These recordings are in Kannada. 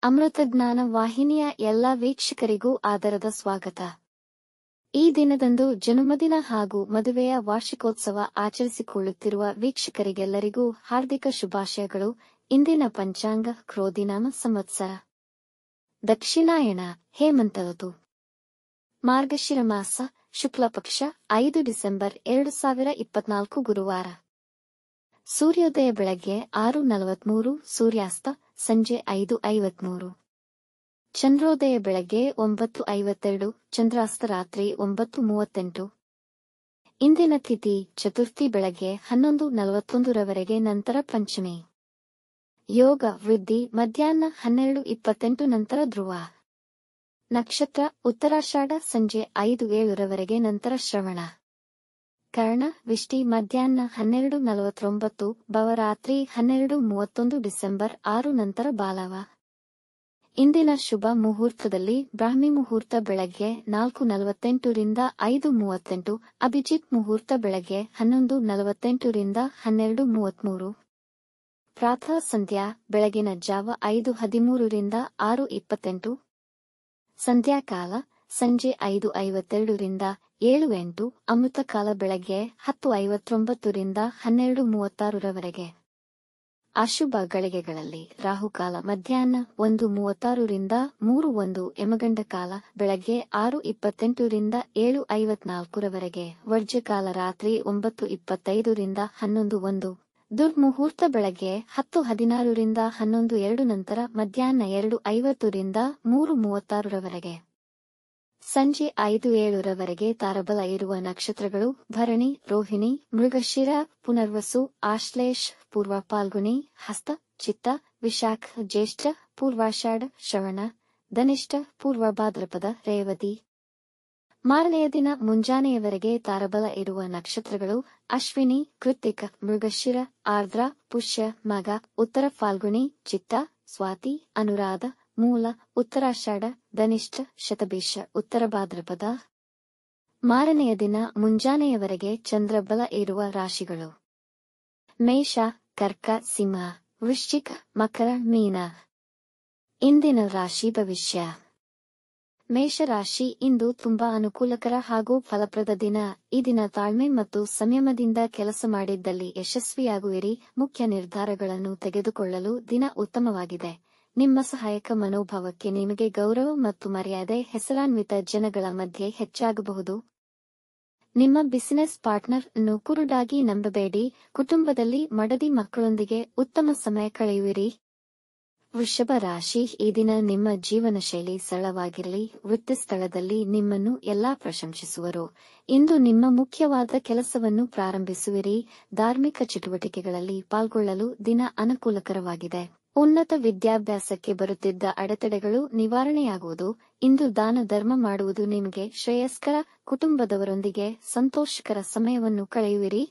ಅಮೃತಜ್ಞಾನ ವಾಹಿನಿಯ ಎಲ್ಲ ವೀಕ್ಷಕರಿಗೂ ಆದರದ ಸ್ವಾಗತ. ಈ ದಿನದಂದು ಜನ್ಮದಿನ ಹಾಗೂ ಮದುವೆಯ ವಾರ್ಷಿಕೋತ್ಸವ ಆಚರಿಸಿಕೊಳ್ಳುತ್ತಿರುವ ವೀಕ್ಷಕರಿಗೆಲ್ಲರಿಗೂ ಹಾರ್ದಿಕ ಶುಭಾಶಯಗಳು. ಇಂದಿನ ಪಂಚಾಂಗ ಕ್ರೋಧಿನಾಮ ಸಂವತ್ಸರ ದಕ್ಷಿಣಾಯಣ ಹೇಮಂತ ಋತು ಮಾರ್ಗಶಿರ ಮಾಸ ಶುಕ್ಲಪಕ್ಷ 5 ಡಿಸೆಂಬರ್ 2024 ಗುರುವಾರ. ಸೂರ್ಯೋದಯ ಬೆಳಗ್ಗೆ 6:43, ಸೂರ್ಯಾಸ್ತ ಸಂಜೆ 5:53. ಚಂದ್ರೋದಯ ಬೆಳಗ್ಗೆ 9:52, ಚಂದ್ರಾಸ್ತ ರಾತ್ರಿ 9:38. ಇಂದಿನ ತಿಥಿ ಚತುರ್ಥಿ ಬೆಳಗ್ಗೆ 11:41 ರವರೆಗೆ, ನಂತರ ಪಂಚಮಿ. ಯೋಗ ವೃದ್ಧಿ ಮಧ್ಯಾಹ್ನ 12:28 ನಂತರ ಧ್ರುವ. ನಕ್ಷತ್ರ ಉತ್ತರಾಷಾಢ ಸಂಜೆ 5:07 ರವರೆಗೆ, ನಂತರ ಶ್ರವಣ. ಕರ್ಣ ವಿಷ್ಟಿ ಮಧ್ಯಾಹ್ನ 12:49, ಭವರಾತ್ರಿ 12:31 ಡಿಸೆಂಬರ್ 6 ನಂತರ ಬಾಲವ. ಇಂದಿನ ಶುಭ ಮುಹೂರ್ತದಲ್ಲಿ ಬ್ರಾಹ್ಮಿ ಮುಹೂರ್ತ ಬೆಳಗ್ಗೆ 4:48 ರಿಂದ 5:38, ಅಭಿಜಿತ್ ಮುಹೂರ್ತ ಬೆಳಗ್ಗೆ 11:48 ರಿಂದ 12:33. ಪ್ರಾತಃ ಸಂಧ್ಯಾ ಬೆಳಗಿನ ಜಾವ 5:13 ರಿಂದ 6:28. ಸಂಧ್ಯಾಕಾಲ ಸಂಜೆ 5:52 ರಿಂದ 7:08. ಅಮೃತಕಾಲ ಬೆಳಗ್ಗೆ 10:59 ರಿಂದ 12:36 ರವರೆಗೆ. ಅಶುಭ ಗಳಿಗೆಗಳಲ್ಲಿ ರಾಹುಕಾಲ ಮಧ್ಯಾಹ್ನ 1:36 ರಿಂದ 3:01, ಯಮಗಂಡ ಕಾಲ ಬೆಳಗ್ಗೆ 6:28 ರಿಂದ 7:54 ರವರೆಗೆ, ವರ್ಜ್ಯಕಾಲ ರಾತ್ರಿ 9:25 ರಿಂದ 11:01. ದುರ್ಮುಹೂರ್ತ ಬೆಳಗ್ಗೆ 10:16 ರಿಂದ 11:02 ನಂತರ ಮಧ್ಯಾಹ್ನ 2:50 ರಿಂದ 3:36 ರವರೆಗೆ. ಸಂಜೆ 5:07 ರವರೆಗೆ ತಾರಬಲ ಇರುವ ನಕ್ಷತ್ರಗಳು ಭರಣಿ, ರೋಹಿಣಿ, ಮೃಗಶಿರ, ಪುನರ್ವಸು, ಆಶ್ಲೇಷ, ಪೂರ್ವ ಫಾಲ್ಗುಣಿ, ಹಸ್ತ, ಚಿತ್ತ, ವಿಶಾಖ, ಜ್ಯೇಷ್ಠ, ಪೂರ್ವಾಷಾಢ, ಶ್ರವಣ, ಧನಿಷ್ಠ, ಪೂರ್ವ ಭಾದ್ರಪದ, ರೇವತಿ. ಮಾರನೆಯ ದಿನ ಮುಂಜಾನೆಯವರೆಗೆ ತಾರಬಲ ಇರುವ ನಕ್ಷತ್ರಗಳು ಅಶ್ವಿನಿ, ಕೃತ್ತಿಕ, ಮೃಗಶಿರ, ಆರ್ದ್ರ, ಪುಷ್ಯ, ಮಗ, ಉತ್ತರ ಫಾಲ್ಗುಣಿ, ಚಿತ್ತ, ಸ್ವಾತಿ, ಅನುರಾಧ, ಮೂಲ, ಉತ್ತರಾಷಾಢ, ಧನಿಷ್ಠ, ಶತಭಿಷ, ಉತ್ತರ ಭಾದ್ರಪದ. ಮಾರನೆಯ ದಿನ ಮುಂಜಾನೆಯವರೆಗೆ ಚಂದ್ರಬಲ ಇರುವ ರಾಶಿಗಳು ಮೇಷ, ಕರ್ಕ, ಸಿಂಹ, ವೃಶ್ಚಿಕ, ಮಕರ, ಮೀನ. ಇಂದಿನ ರಾಶಿ ಭವಿಷ್ಯ. ಮೇಷರಾಶಿ ಇಂದು ತುಂಬಾ ಅನುಕೂಲಕರ ಹಾಗೂ ಫಲಪ್ರದ ದಿನ. ಈ ದಿನ ತಾಳ್ಮೆ ಮತ್ತು ಸಂಯಮದಿಂದ ಕೆಲಸ ಮಾಡಿದ್ದಲ್ಲಿ ಯಶಸ್ವಿಯಾಗುವಿರಿ. ಮುಖ್ಯ ನಿರ್ಧಾರಗಳನ್ನು ತೆಗೆದುಕೊಳ್ಳಲು ದಿನ ಉತ್ತಮವಾಗಿದೆ. ನಿಮ್ಮ ಸಹಾಯಕ ಮನೋಭಾವಕ್ಕೆ ನಿಮಗೆ ಗೌರವ ಮತ್ತು ಮರ್ಯಾದೆ ಹೆಸರಾನ್ವಿತ ಜನಗಳ ಮಧ್ಯೆ ಹೆಚ್ಚಾಗಬಹುದು. ನಿಮ್ಮ ಬಿಸಿನೆಸ್ ಪಾರ್ಟ್ನರ್ ಅನ್ನು ಕುರುಡಾಗಿ ನಂಬಬೇಡಿ. ಕುಟುಂಬದಲ್ಲಿ ಮಡದಿ ಮಕ್ಕಳೊಂದಿಗೆ ಉತ್ತಮ ಸಮಯ ಕಳೆಯುವಿರಿ. ವೃಷಭ ರಾಶಿ ಈ ದಿನ ನಿಮ್ಮ ಜೀವನ ಶೈಲಿ ಸರಳವಾಗಿರಲಿ. ವೃತ್ತಿ ಸ್ಥಳದಲ್ಲಿ ನಿಮ್ಮನ್ನು ಎಲ್ಲಾ ಪ್ರಶಂಸಿಸುವರು. ಇಂದು ನಿಮ್ಮ ಮುಖ್ಯವಾದ ಕೆಲಸವನ್ನು ಪ್ರಾರಂಭಿಸುವಿರಿ. ಧಾರ್ಮಿಕ ಚಟುವಟಿಕೆಗಳಲ್ಲಿ ಪಾಲ್ಗೊಳ್ಳಲು ದಿನ ಅನುಕೂಲಕರವಾಗಿದೆ. ಉನ್ನತ ವಿದ್ಯಾಭ್ಯಾಸಕ್ಕೆ ಬರುತ್ತಿದ್ದ ಅಡೆತಡೆಗಳು ನಿವಾರಣೆಯಾಗುವುದು. ಇಂದು ದಾನ ಧರ್ಮ ಮಾಡುವುದು ನಿಮಗೆ ಶ್ರೇಯಸ್ಕರ. ಕುಟುಂಬದವರೊಂದಿಗೆ ಸಂತೋಷಕರ ಸಮಯವನ್ನು ಕಳೆಯುವಿರಿ.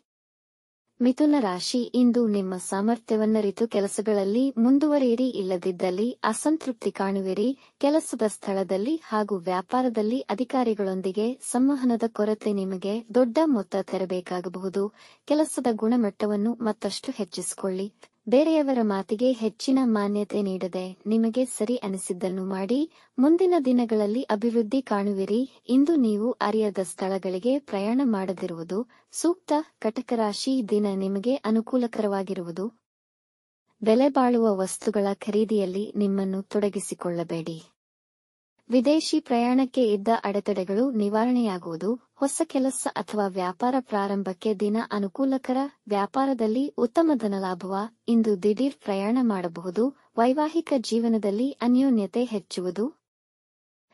ಮಿಥುನ ರಾಶಿ ಇಂದು ನಿಮ್ಮ ಸಾಮರ್ಥ್ಯವನ್ನರಿತು ಕೆಲಸಗಳಲ್ಲಿ ಮುಂದುವರಿಯಿರಿ. ಇಲ್ಲದಿದ್ದಲ್ಲಿ ಅಸಂತೃಪ್ತಿ ಕಾಣುವಿರಿ. ಕೆಲಸದ ಸ್ಥಳದಲ್ಲಿ ಹಾಗೂ ವ್ಯಾಪಾರದಲ್ಲಿ ಅಧಿಕಾರಿಗಳೊಂದಿಗೆ ಸಂವಹನದ ಕೊರತೆ ನಿಮಗೆ ದೊಡ್ಡ ಮೊತ್ತ ತೆರಬೇಕಾಗಬಹುದು. ಕೆಲಸದ ಗುಣಮಟ್ಟವನ್ನು ಮತ್ತಷ್ಟು ಹೆಚ್ಚಿಸಿಕೊಳ್ಳಿ. ಬೇರೆಯವರ ಮಾತಿಗೆ ಹೆಚ್ಚಿನ ಮಾನ್ಯತೆ ನೀಡದೆ ನಿಮಗೆ ಸರಿ ಅನಿಸಿದ್ದನ್ನು ಮಾಡಿ. ಮುಂದಿನ ದಿನಗಳಲ್ಲಿ ಅಭಿವೃದ್ಧಿ ಕಾಣುವಿರಿ. ಇಂದು ನೀವು ಅರಿಯದ ಸ್ಥಳಗಳಿಗೆ ಪ್ರಯಾಣ ಮಾಡದಿರುವುದು ಸೂಕ್ತ. ಕಟಕ ರಾಶಿ ದಿನ ನಿಮಗೆ ಅನುಕೂಲಕರವಾಗಿರುವುದು. ಬೆಲೆ ಬಾಳುವ ವಸ್ತುಗಳ ಖರೀದಿಯಲ್ಲಿ ನಿಮ್ಮನ್ನು ತೊಡಗಿಸಿಕೊಳ್ಳಬೇಡಿ. ವಿದೇಶಿ ಪ್ರಯಾಣಕ್ಕೆ ಇದ್ದ ಅಡೆತಡೆಗಳು ನಿವಾರಣೆಯಾಗುವುದು. ಹೊಸ ಕೆಲಸ ಅಥವಾ ವ್ಯಾಪಾರ ಪ್ರಾರಂಭಕ್ಕೆ ದಿನ ಅನುಕೂಲಕರ. ವ್ಯಾಪಾರದಲ್ಲಿ ಉತ್ತಮ ಧನಲಾಭವ. ಇಂದು ದಿಢೀರ್ ಪ್ರಯಾಣ ಮಾಡಬಹುದು. ವೈವಾಹಿಕ ಜೀವನದಲ್ಲಿ ಅನ್ಯೋನ್ಯತೆ ಹೆಚ್ಚುವುದು.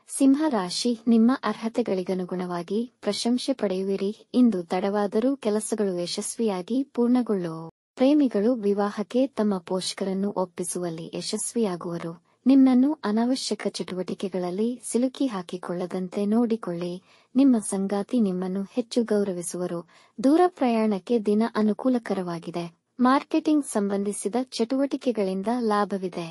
ಸಿಂಹ ರಾಶಿ ನಿಮ್ಮ ಅರ್ಹತೆಗಳಿಗನುಗುಣವಾಗಿ ಪ್ರಶಂಸೆ ಪಡೆಯುವಿರಿ. ಇಂದು ತಡವಾದರೂ ಕೆಲಸಗಳು ಯಶಸ್ವಿಯಾಗಿ ಪೂರ್ಣಗೊಳ್ಳುವವು. ಪ್ರೇಮಿಗಳು ವಿವಾಹಕ್ಕೆ ತಮ್ಮ ಪೋಷಕರನ್ನು ಒಪ್ಪಿಸುವಲ್ಲಿ ಯಶಸ್ವಿಯಾಗುವರು. ನಿಮ್ಮನ್ನು ಅನಾವಶ್ಯಕ ಚಟುವಟಿಕೆಗಳಲ್ಲಿ ಸಿಲುಕಿ ಹಾಕಿಕೊಳ್ಳದಂತೆ ನೋಡಿಕೊಳ್ಳಿ. ನಿಮ್ಮ ಸಂಗಾತಿ ನಿಮ್ಮನ್ನು ಹೆಚ್ಚು ಗೌರವಿಸುವರು. ದೂರ ಪ್ರಯಾಣಕ್ಕೆ ದಿನ ಅನುಕೂಲಕರವಾಗಿದೆ. ಮಾರ್ಕೆಟಿಂಗ್ ಸಂಬಂಧಿಸಿದ ಚಟುವಟಿಕೆಗಳಿಂದ ಲಾಭವಿದೆ.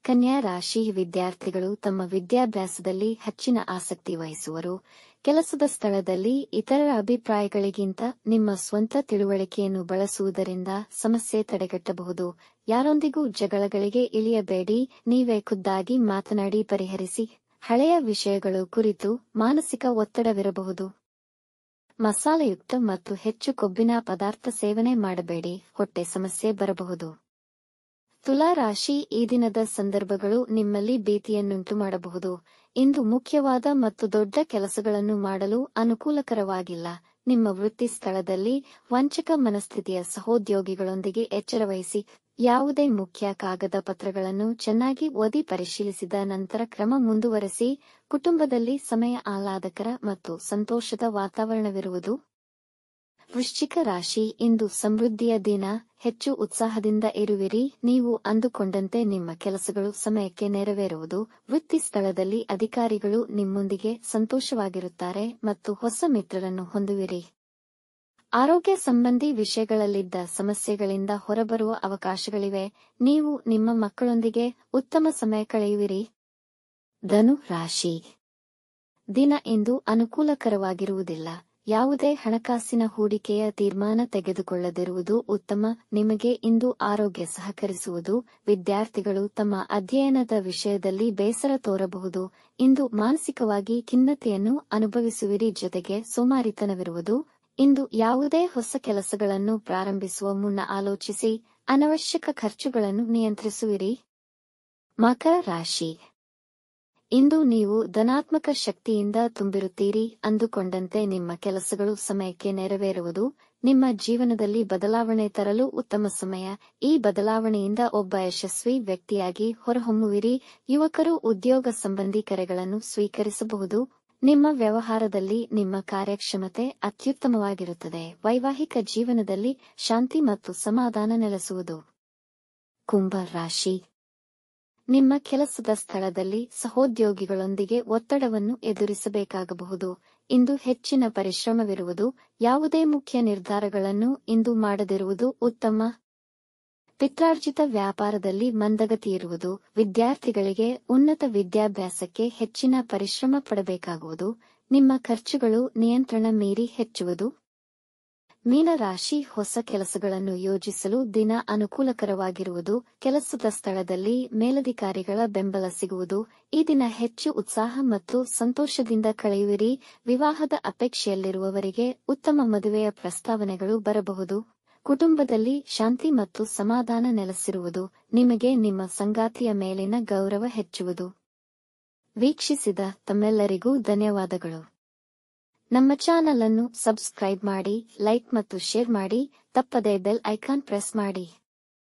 ಕನ್ಯಾ ರಾಶಿ ವಿದ್ಯಾರ್ಥಿಗಳು ತಮ್ಮ ವಿದ್ಯಾಭ್ಯಾಸದಲ್ಲಿ ಹೆಚ್ಚಿನ ಆಸಕ್ತಿ ವಹಿಸುವರು. ಕೆಲಸದ ಸ್ಥಳದಲ್ಲಿ ಇತರರ ಅಭಿಪ್ರಾಯಗಳಿಗಿಂತ ನಿಮ್ಮ ಸ್ವಂತ ತಿಳುವಳಿಕೆಯನ್ನು ಬಳಸುವುದರಿಂದ ಸಮಸ್ಯೆ ತಡೆಗಟ್ಟಬಹುದು. ಯಾರೊಂದಿಗೂ ಜಗಳಗಳಿಗೆ ಇಳಿಯಬೇಡಿ, ನೀವೇ ಖುದ್ದಾಗಿ ಮಾತನಾಡಿ ಪರಿಹರಿಸಿ. ಹಳೆಯ ವಿಷಯಗಳು ಕುರಿತು ಮಾನಸಿಕ ಒತ್ತಡವಿರಬಹುದು. ಮಸಾಲೆಯುಕ್ತ ಮತ್ತು ಹೆಚ್ಚು ಕೊಬ್ಬಿನ ಪದಾರ್ಥ ಸೇವನೆ ಮಾಡಬೇಡಿ, ಹೊಟ್ಟೆ ಸಮಸ್ಯೆ ಬರಬಹುದು. ತುಲಾ ರಾಶಿ ಈ ದಿನದ ಸಂದರ್ಭಗಳು ನಿಮ್ಮಲ್ಲಿ ಭೀತಿಯನ್ನುಂಟು ಮಾಡಬಹುದು. ಇಂದು ಮುಖ್ಯವಾದ ಮತ್ತು ದೊಡ್ಡ ಕೆಲಸಗಳನ್ನು ಮಾಡಲು ಅನುಕೂಲಕರವಾಗಿಲ್ಲ. ನಿಮ್ಮ ವೃತ್ತಿ ಸ್ಥಳದಲ್ಲಿ ವಂಚಕ ಮನಸ್ಥಿತಿಯ ಸಹೋದ್ಯೋಗಿಗಳೊಂದಿಗೆ ಎಚ್ಚರವಹಿಸಿ. ಯಾವುದೇ ಮುಖ್ಯ ಕಾಗದ ಪತ್ರಗಳನ್ನು ಚೆನ್ನಾಗಿ ಓದಿ ಪರಿಶೀಲಿಸಿದ ನಂತರ ಕ್ರಮ ಮುಂದುವರೆಸಿ. ಕುಟುಂಬದಲ್ಲಿ ಸಮಯ ಆಹ್ಲಾದಕರ ಮತ್ತು ಸಂತೋಷದ ವಾತಾವರಣವಿರುವುದು. ವೃಶ್ಚಿಕ ರಾಶಿ ಇಂದು ಸಮೃದ್ಧಿಯ ದಿನ, ಹೆಚ್ಚು ಉತ್ಸಾಹದಿಂದ ಇರುವಿರಿ. ನೀವು ಅಂದುಕೊಂಡಂತೆ ನಿಮ್ಮ ಕೆಲಸಗಳು ಸಮಯಕ್ಕೆ ನೆರವೇರುವುದು. ವೃತ್ತಿ ಸ್ಥಳದಲ್ಲಿ ಅಧಿಕಾರಿಗಳು ನಿಮ್ಮೊಂದಿಗೆ ಸಂತೋಷವಾಗಿರುತ್ತಾರೆ ಮತ್ತು ಹೊಸ ಮಿತ್ರರನ್ನು ಹೊಂದುವಿರಿ. ಆರೋಗ್ಯ ಸಂಬಂಧಿ ವಿಷಯಗಳಲ್ಲಿದ್ದ ಸಮಸ್ಯೆಗಳಿಂದ ಹೊರಬರುವ ಅವಕಾಶಗಳಿವೆ. ನೀವು ನಿಮ್ಮ ಮಕ್ಕಳೊಂದಿಗೆ ಉತ್ತಮ ಸಮಯ ಕಳೆಯುವಿರಿ. ಧನು ರಾಶಿ ದಿನ ಇಂದು ಅನುಕೂಲಕರವಾಗಿರುವುದಿಲ್ಲ. ಯಾವುದೇ ಹಣಕಾಸಿನ ಹೂಡಿಕೆಯ ತೀರ್ಮಾನ ತೆಗೆದುಕೊಳ್ಳದಿರುವುದು ಉತ್ತಮ. ನಿಮಗೆ ಇಂದು ಆರೋಗ್ಯ ಸಹಕರಿಸುವುದು. ವಿದ್ಯಾರ್ಥಿಗಳು ತಮ್ಮ ಅಧ್ಯಯನದ ವಿಷಯದಲ್ಲಿ ಬೇಸರ ತೋರಬಹುದು. ಇಂದು ಮಾನಸಿಕವಾಗಿ ಖಿನ್ನತೆಯನ್ನು ಅನುಭವಿಸುವಿರಿ, ಜೊತೆಗೆ ಸೋಮಾರಿತನವಿರುವುದು. ಇಂದು ಯಾವುದೇ ಹೊಸ ಕೆಲಸಗಳನ್ನು ಪ್ರಾರಂಭಿಸುವ ಮುನ್ನ ಆಲೋಚಿಸಿ. ಅನವಶ್ಯಕ ಖರ್ಚುಗಳನ್ನು ನಿಯಂತ್ರಿಸುವಿರಿ. ಮಕರ ರಾಶಿ ಇಂದು ನೀವು ಧನಾತ್ಮಕ ಶಕ್ತಿಯಿಂದ ತುಂಬಿರುತ್ತೀರಿ. ಅಂದುಕೊಂಡಂತೆ ನಿಮ್ಮ ಕೆಲಸಗಳು ಸಮಯಕ್ಕೆ ನೆರವೇರುವುದು. ನಿಮ್ಮ ಜೀವನದಲ್ಲಿ ಬದಲಾವಣೆ ತರಲು ಉತ್ತಮ ಸಮಯ. ಈ ಬದಲಾವಣೆಯಿಂದ ಒಬ್ಬ ಯಶಸ್ವಿ ವ್ಯಕ್ತಿಯಾಗಿ ಹೊರಹೊಮ್ಮುವಿರಿ. ಯುವಕರು ಉದ್ಯೋಗ ಸಂಬಂಧಿ ಕರೆಗಳನ್ನು ಸ್ವೀಕರಿಸಬಹುದು. ನಿಮ್ಮ ವ್ಯವಹಾರದಲ್ಲಿ ನಿಮ್ಮ ಕಾರ್ಯಕ್ಷಮತೆ ಅತ್ಯುತ್ತಮವಾಗಿರುತ್ತದೆ. ವೈವಾಹಿಕ ಜೀವನದಲ್ಲಿ ಶಾಂತಿ ಮತ್ತು ಸಮಾಧಾನ ನೆಲೆಸುವುದು. ಕುಂಭ ರಾಶಿ ನಿಮ್ಮ ಕೆಲಸದ ಸ್ಥಳದಲ್ಲಿ ಸಹೋದ್ಯೋಗಿಗಳೊಂದಿಗೆ ಒತ್ತಡವನ್ನು ಎದುರಿಸಬೇಕಾಗಬಹುದು. ಇಂದು ಹೆಚ್ಚಿನ ಪರಿಶ್ರಮವಿರುವುದು. ಯಾವುದೇ ಮುಖ್ಯ ನಿರ್ಧಾರಗಳನ್ನು ಇಂದು ಮಾಡದಿರುವುದು ಉತ್ತಮ. ಪಿತ್ರಾರ್ಜಿತ ವ್ಯಾಪಾರದಲ್ಲಿ ಮಂದಗತಿಯಿರುವುದು. ವಿದ್ಯಾರ್ಥಿಗಳಿಗೆ ಉನ್ನತ ವಿದ್ಯಾಭ್ಯಾಸಕ್ಕೆ ಹೆಚ್ಚಿನ ಪರಿಶ್ರಮ ಪಡಬೇಕಾಗುವುದು. ನಿಮ್ಮ ಖರ್ಚುಗಳು ನಿಯಂತ್ರಣ ಮೀರಿ ಹೆಚ್ಚುವುದು. ಮೀನರಾಶಿ ಹೊಸ ಕೆಲಸಗಳನ್ನು ಯೋಜಿಸಲು ದಿನ ಅನುಕೂಲಕರವಾಗಿರುವುದು. ಕೆಲಸದ ಸ್ಥಳದಲ್ಲಿ ಮೇಲಧಿಕಾರಿಗಳ ಬೆಂಬಲ ಸಿಗುವುದು. ಈ ದಿನ ಹೆಚ್ಚು ಉತ್ಸಾಹ ಮತ್ತು ಸಂತೋಷದಿಂದ ಕಳೆಯುವಿರಿ. ವಿವಾಹದ ಅಪೇಕ್ಷೆಯಲ್ಲಿರುವವರಿಗೆ ಉತ್ತಮ ಮದುವೆಯ ಪ್ರಸ್ತಾವನೆಗಳು ಬರಬಹುದು. ಕುಟುಂಬದಲ್ಲಿ ಶಾಂತಿ ಮತ್ತು ಸಮಾಧಾನ ನೆಲೆಸಿರುವುದು. ನಿಮಗೆ ನಿಮ್ಮ ಸಂಗಾತಿಯ ಮೇಲಿನ ಗೌರವ ಹೆಚ್ಚುವುದು. ವೀಕ್ಷಿಸಿದ ತಮ್ಮೆಲ್ಲರಿಗೂ ಧನ್ಯವಾದಗಳು. ನಮ್ಮ ಚಾನಲ್ ಅನ್ನು ಸಬ್ಸ್ಕ್ರೈಬ್ ಮಾಡಿ, ಲೈಕ್ ಮತ್ತು ಶೇರ್ ಮಾಡಿ. ತಪ್ಪದೇ ಬೆಲ್ ಐಕಾನ್ ಪ್ರೆಸ್ ಮಾಡಿ.